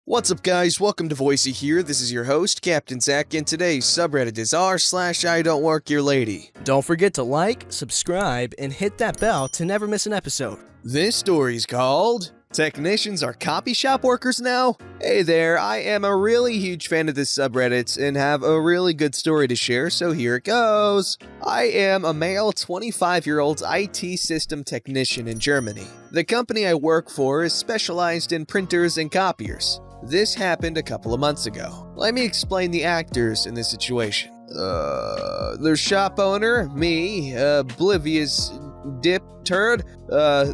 What's up guys, welcome to Voicey here. This is your host, Captain Zach, and today's subreddit is r/IDontWorkHereLady. Don't forget to like, subscribe, and hit that bell to never miss an episode. This story's called Technicians Are Copy Shop Workers Now? Hey there, I am a really huge fan of this subreddit and have a really good story to share, so here it goes. I am a male 25-year-old IT system technician in Germany. The company I work for is specialized in printers and copiers. This happened a couple of months ago. Let me explain the actors in this situation. Their shop owner, me, oblivious dip turd,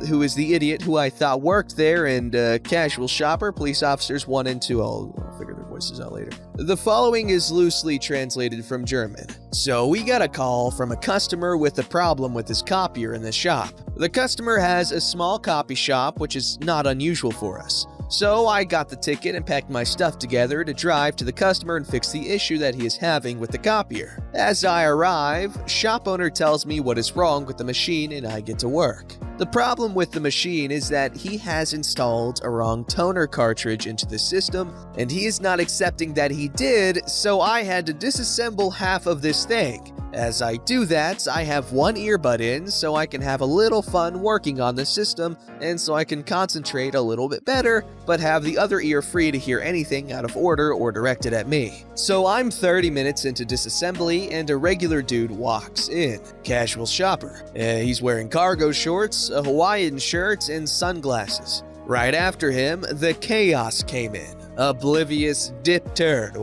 who is the idiot who I thought worked there, and casual shopper, police officers 1 and 2. I'll figure their voices out later. The following is loosely translated from German. So we got a call from a customer with a problem with his copier in the shop. The customer has a small copy shop, which is not unusual for us. So I got the ticket and packed my stuff together to drive to the customer and fix the issue that he is having with the copier. As I arrive, shop owner tells me what is wrong with the machine and I get to work. The problem with the machine is that he has installed a wrong toner cartridge into the system and he is not accepting that he did, so I had to disassemble half of this thing. As I do that, I have one earbud in so I can have a little fun working on the system and so I can concentrate a little bit better, but have the other ear free to hear anything out of order or directed at me. So I'm 30 minutes into disassembly and a regular dude walks in. Casual shopper. He's wearing cargo shorts, a Hawaiian shirt, and sunglasses. Right after him, the chaos came in. Oblivious dip turd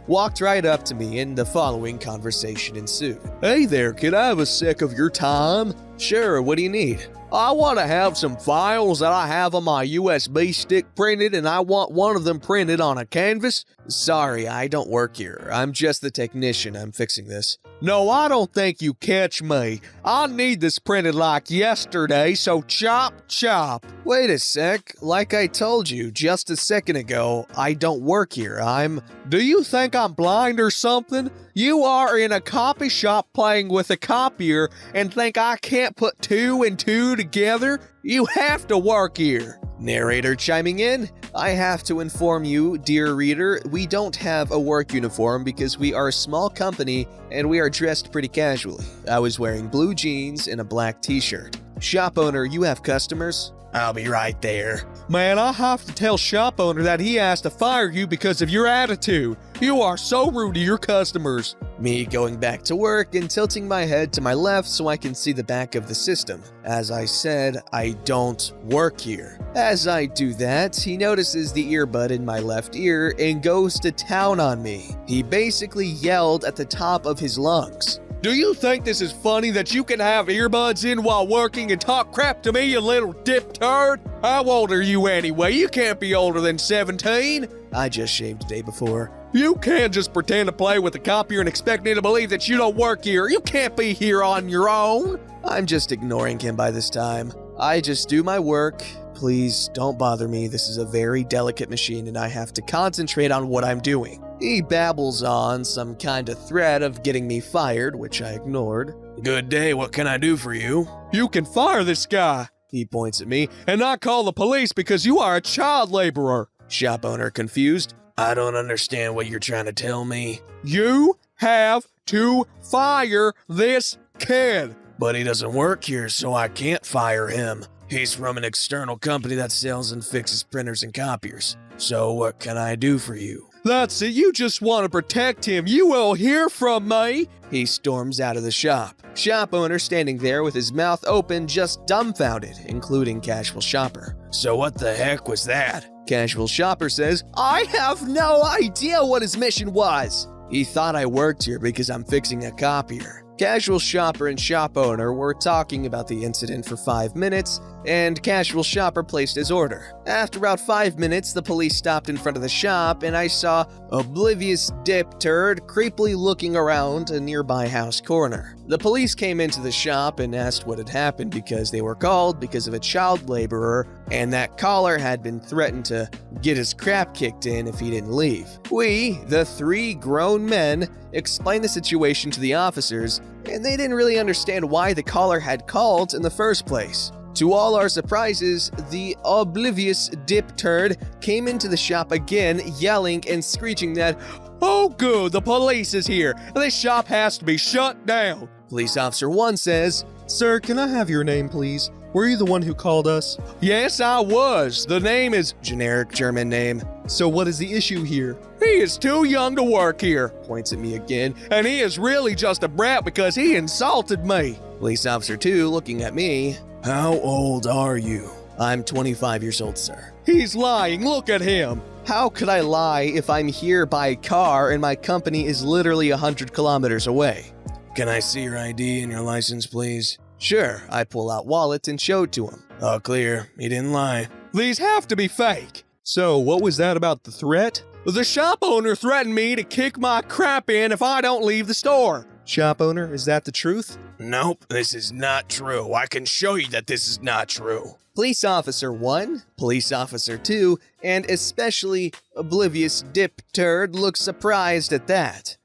walked right up to me and the following conversation ensued. Hey there, could I have a sec of your time? Sure, what do you need? I want to have some files that I have on my USB stick printed and I want one of them printed on a canvas. Sorry, I don't work here. I'm just the technician. I'm fixing this. No, I don't think you catch me. I need this printed like yesterday, so chop chop. Wait a sec. Like I told you just a second ago, I don't work here. Do you think I'm blind or something? You are in a copy shop playing with a copier and think I can't put 2 and 2 together? You have to work here. Narrator chiming in. I have to inform you, dear reader, we don't have a work uniform because we are a small company and we are dressed pretty casually. I was wearing blue jeans and a black t-shirt. Shop owner, you have customers? I'll be right there. Man, I have to tell shop owner that he has to fire you because of your attitude. You are so rude to your customers. Me going back to work and tilting my head to my left so I can see the back of the system. As I said, I don't work here. As I do that, he notices the earbud in my left ear and goes to town on me. He basically yelled at the top of his lungs. Do you think this is funny that you can have earbuds in while working and talk crap to me, you little dip turd? How old are you anyway? You can't be older than 17. I just shaved the day before. You can't just pretend to play with the copier and expect me to believe that you don't work here. You can't be here on your own. I'm just ignoring him by this time. I just do my work. Please don't bother me. This is a very delicate machine and I have to concentrate on what I'm doing. He babbles on some kind of threat of getting me fired, which I ignored. Good day, what can I do for you? You can fire this guy, he points at me, and not call the police because you are a child laborer. Shop owner confused. I don't understand what you're trying to tell me. You have to fire this kid. But he doesn't work here, so I can't fire him. He's from an external company that sells and fixes printers and copiers. So what can I do for you? That's it, you just want to protect him. You will hear from me. He storms out of the shop. Shop owner standing there with his mouth open, just dumbfounded, including casual shopper. So what the heck was that? Casual shopper says, I have no idea what his mission was. He thought I worked here because I'm fixing a copier. Casual shopper and shop owner were talking about the incident for 5 minutes, and casual shopper placed his order. After about 5 minutes, the police stopped in front of the shop, and I saw oblivious dip turd creepily looking around a nearby house corner. The police came into the shop and asked what had happened because they were called because of a child laborer, and that caller had been threatened to get his crap kicked in if he didn't leave. We, the 3 grown men, explained the situation to the officers, and they didn't really understand why the caller had called in the first place. To all our surprises, the oblivious dip turd came into the shop again, yelling and screeching that, "Oh good, the police is here. This shop has to be shut down." Police Officer 1 says, "Sir, can I have your name, please? Were you the one who called us?" "Yes, I was. The name is..." Generic German name. "So what is the issue here?" "He is too young to work here," points at me again, "and he is really just a brat because he insulted me." Police Officer 2 looking at me, "How old are you?" "I'm 25 years old, sir." "He's lying. Look at him." How could I lie if I'm here by car and my company is literally 100 kilometers away? "Can I see your ID and your license, please?" "Sure." I pull out wallet and show it to him. "All clear. He didn't lie." "These have to be fake." "So what was that about the threat?" "The shop owner threatened me to kick my crap in if I don't leave the store." "Shop owner, is that the truth?" "Nope, this is not true. I can show you that this is not true." Police Officer 1, Police Officer 2, and especially oblivious dip turd looks surprised at that.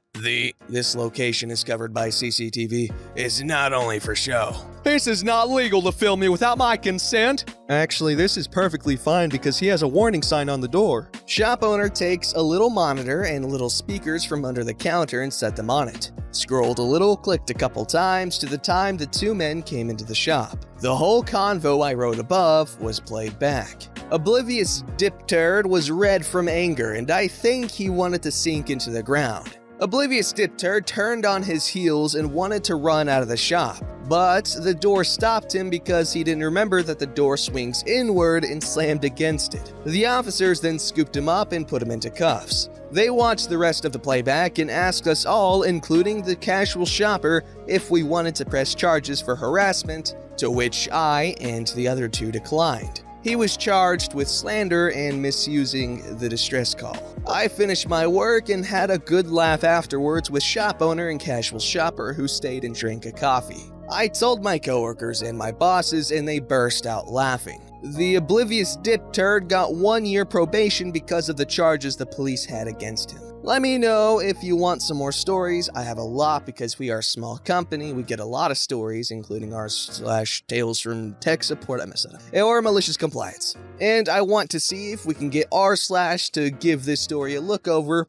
This location is covered by CCTV is not only for show. "This is not legal to film me without my consent." "Actually, this is perfectly fine because he has a warning sign on the door." Shop owner takes a little monitor and little speakers from under the counter and set them on it. Scrolled a little, clicked a couple times to the time the two men came into the shop. The whole convo I wrote above was played back. Oblivious dip turd was red from anger, and I think he wanted to sink into the ground. Oblivious dip turd turned on his heels and wanted to run out of the shop, but the door stopped him because he didn't remember that the door swings inward and slammed against it. The officers then scooped him up and put him into cuffs. They watched the rest of the playback and asked us all, including the casual shopper, if we wanted to press charges for harassment, to which I and the other two declined. He was charged with slander and misusing the distress call. I finished my work and had a good laugh afterwards with shop owner and casual shopper who stayed and drank a coffee. I told my coworkers and my bosses and they burst out laughing. The oblivious dip turd got 1 year probation because of the charges the police had against him. Let me know if you want some more stories. I have a lot because we are a small company. We get a lot of stories, including r/tales from tech support, I messed that up, or malicious compliance. And I want to see if we can get r/ to give this story a look over.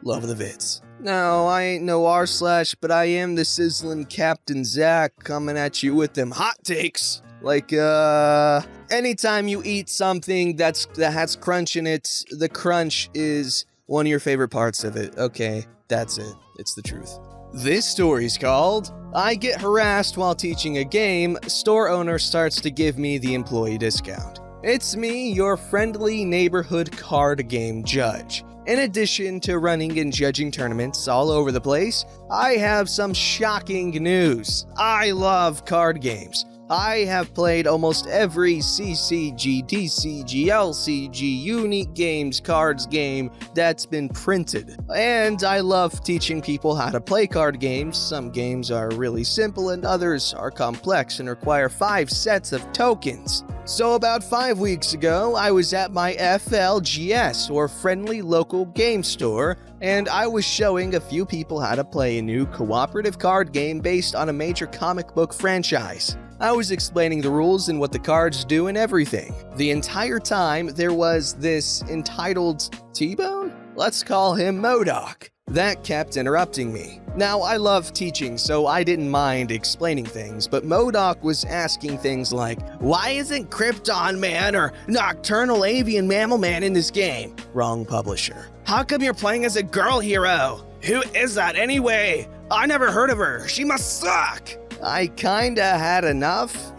Love the vids. No, I ain't no r/, but I am the sizzling Captain Zach coming at you with them hot takes. Like, anytime you eat something that has crunch in it, the crunch is one of your favorite parts of it. Okay, that's it. It's the truth. This story's called, I Get Harassed While Teaching a Game, Store Owner Starts to Give Me the Employee Discount. It's me, your friendly neighborhood card game judge. In addition to running and judging tournaments all over the place, I have some shocking news. I love card games. I have played almost every CCG, TCG, LCG, Unique Games cards game that's been printed. And I love teaching people how to play card games. Some games are really simple and others are complex and require 5 sets of tokens. So about 5 weeks ago, I was at my FLGS, or Friendly Local Game Store, and I was showing a few people how to play a new cooperative card game based on a major comic book franchise. I was explaining the rules and what the cards do and everything. The entire time, there was this entitled T-Bone? Let's call him MODOK. That kept interrupting me. Now, I love teaching, so I didn't mind explaining things, but MODOK was asking things like, why isn't Krypton Man or Nocturnal Avian Mammal Man in this game? Wrong publisher. How come you're playing as a girl hero? Who is that anyway? I never heard of her. She must suck. I kinda had enough,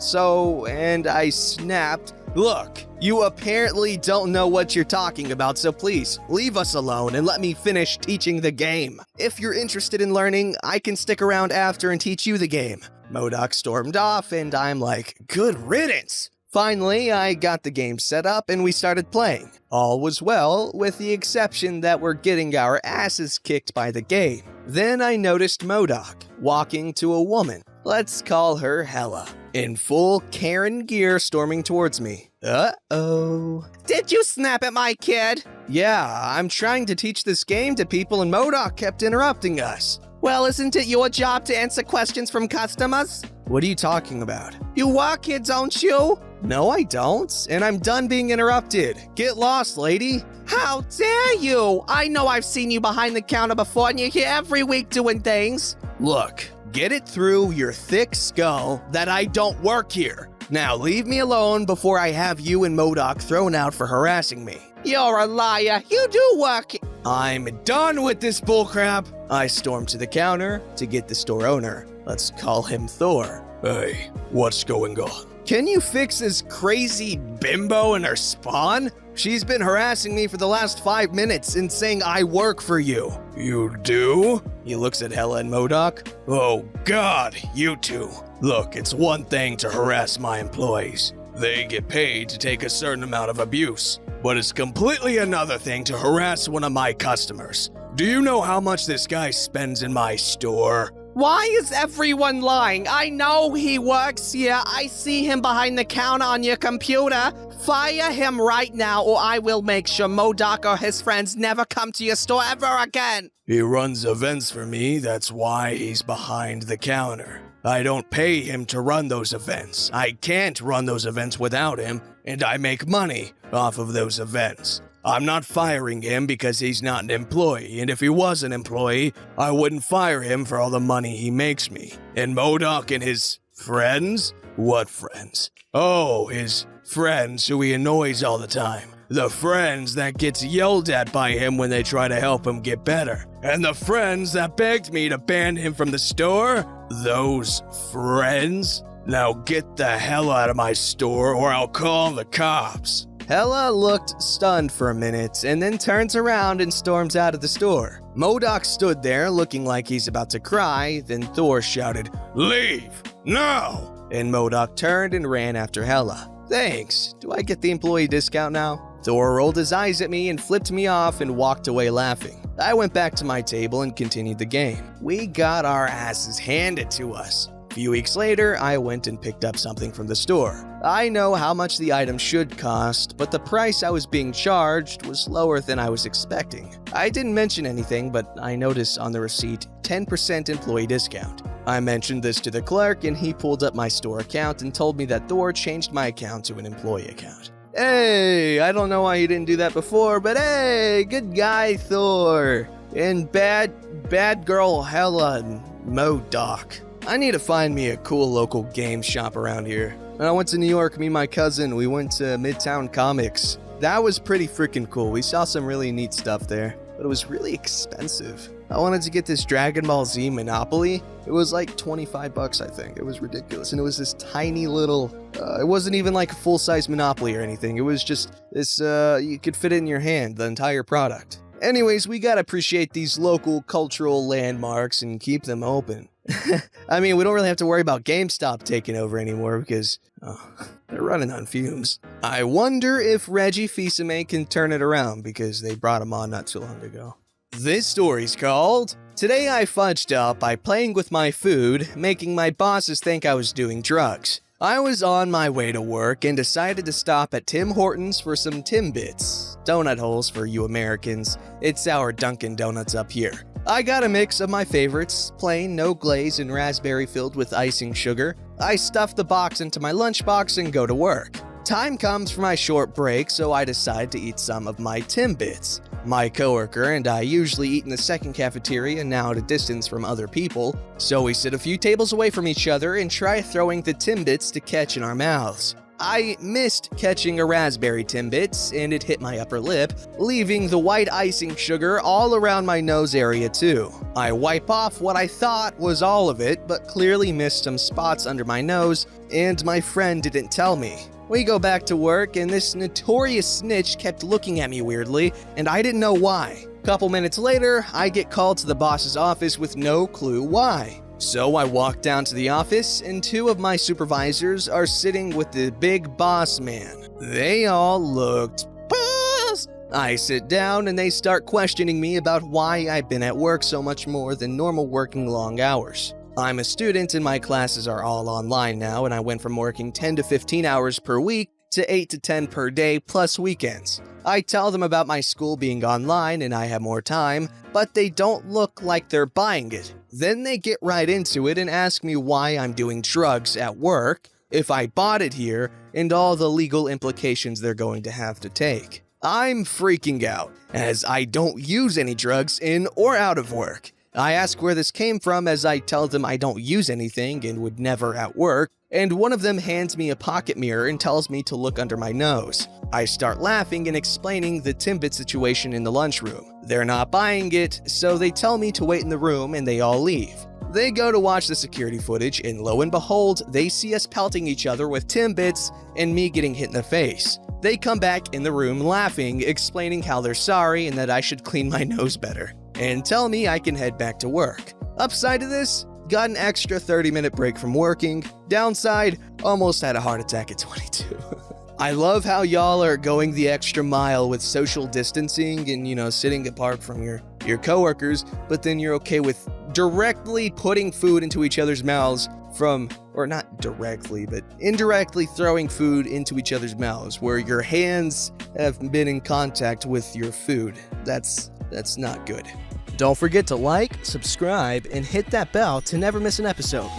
and I snapped, look, you apparently don't know what you're talking about, so please, leave us alone and let me finish teaching the game. If you're interested in learning, I can stick around after and teach you the game. MODOK stormed off, and I'm like, good riddance. Finally, I got the game set up and we started playing. All was well, with the exception that we're getting our asses kicked by the game. Then I noticed MODOK walking to a woman. Let's call her Hella, in full Karen gear storming towards me. Uh-oh. Did you snap at my kid? Yeah, I'm trying to teach this game to people and MODOK kept interrupting us. Well, isn't it your job to answer questions from customers? What are you talking about? You work here, don't you? No, I don't, and I'm done being interrupted. Get lost, lady. How dare you? I know I've seen you behind the counter before, and you're here every week doing things. Look, get it through your thick skull that I don't work here. Now leave me alone before I have you and MODOK thrown out for harassing me. You're a liar. You do work. I'm done with this bullcrap. I storm to the counter to get the store owner. Let's call him Thor. Hey, what's going on? Can you fix this crazy bimbo and her spawn? She's been harassing me for the last 5 minutes and saying I work for you. You do? He looks at Hella and MODOK. Oh God, you two. Look, it's one thing to harass my employees. They get paid to take a certain amount of abuse. But it's completely another thing to harass one of my customers. Do you know how much this guy spends in my store? Why is everyone lying? I know he works here. I see him behind the counter on your computer. Fire him right now, or I will make sure MODOK or his friends never come to your store ever again. He runs events for me. That's why he's behind the counter. I don't pay him to run those events. I can't run those events without him, and I make money off of those events. I'm not firing him because he's not an employee, and if he was an employee, I wouldn't fire him for all the money he makes me. And MODOK and his friends? What friends? Oh, his friends who he annoys all the time. The friends that gets yelled at by him when they try to help him get better. And the friends that begged me to ban him from the store? Those friends? Now get the hell out of my store or I'll call the cops. Hella looked stunned for a minute and then turns around and storms out of the store. MODOK stood there looking like he's about to cry, then Thor shouted, "Leave! No!" And MODOK turned and ran after Hella. Thanks. Do I get the employee discount now? Thor rolled his eyes at me and flipped me off and walked away laughing. I went back to my table and continued the game. We got our asses handed to us. A few weeks later, I went and picked up something from the store. I know how much the item should cost, but the price I was being charged was lower than I was expecting. I didn't mention anything, but I noticed on the receipt 10% employee discount. I mentioned this to the clerk and he pulled up my store account and told me that Thor changed my account to an employee account. Hey, I don't know why you didn't do that before, but hey, good guy Thor. And bad girl Hella and MODOK. I need to find me a cool local game shop around here. When I went to New York, me and my cousin, we went to Midtown Comics. That was pretty freaking cool. We saw some really neat stuff there, but it was really expensive. I wanted to get this Dragon Ball Z Monopoly. It was like 25 bucks, I think. It was ridiculous. And it was this tiny little, it wasn't even like a full-size Monopoly or anything. It was just this, you could fit it in your hand, the entire product. Anyways, we gotta appreciate these local cultural landmarks and keep them open. I mean, we don't really have to worry about GameStop taking over anymore because they're running on fumes. I wonder if Reggie Fils-Aimé can turn it around because they brought him on not too long ago. This story's called, Today I Fudged Up by Playing with My Food, Making My Bosses Think I Was Doing Drugs. I was on my way to work and decided to stop at Tim Hortons for some Timbits. Donut holes for you Americans. It's our Dunkin' Donuts up here. I got a mix of my favorites, plain, no glaze, and raspberry filled with icing sugar. I stuff the box into my lunchbox and go to work. Time comes for my short break, so I decide to eat some of my Timbits. My coworker and I usually eat in the second cafeteria, now at a distance from other people, so we sit a few tables away from each other and try throwing the Timbits to catch in our mouths. I missed catching a raspberry Timbits, and it hit my upper lip, leaving the white icing sugar all around my nose area too. I wipe off what I thought was all of it, but clearly missed some spots under my nose, and my friend didn't tell me. We go back to work, and this notorious snitch kept looking at me weirdly, and I didn't know why. Couple minutes later, I get called to the boss's office with no clue why. So I walk down to the office, and two of my supervisors are sitting with the big boss man. They all looked pissed. I sit down, and they start questioning me about why I've been at work so much more than normal working long hours. I'm a student and my classes are all online now, and I went from working 10 to 15 hours per week to 8 to 10 per day plus weekends. I tell them about my school being online and I have more time, but they don't look like they're buying it. Then they get right into it and ask me why I'm doing drugs at work, if I bought it here, and all the legal implications they're going to have to take. I'm freaking out, as I don't use any drugs in or out of work. I ask where this came from as I tell them I don't use anything and would never at work, and one of them hands me a pocket mirror and tells me to look under my nose. I start laughing and explaining the Timbit situation in the lunchroom. They're not buying it, so they tell me to wait in the room and they all leave. They go to watch the security footage, and lo and behold, they see us pelting each other with Timbits and me getting hit in the face. They come back in the room laughing, explaining how they're sorry and that I should clean my nose better, and tell me I can head back to work. Upside of this, got an extra 30-minute break from working. Downside, almost had a heart attack at 22. I love how y'all are going the extra mile with social distancing and, sitting apart from your coworkers, but then you're okay with directly putting food into each other's mouths or not directly, but indirectly throwing food into each other's mouths where your hands have been in contact with your food. That's not good. Don't forget to like, subscribe, and hit that bell to never miss an episode.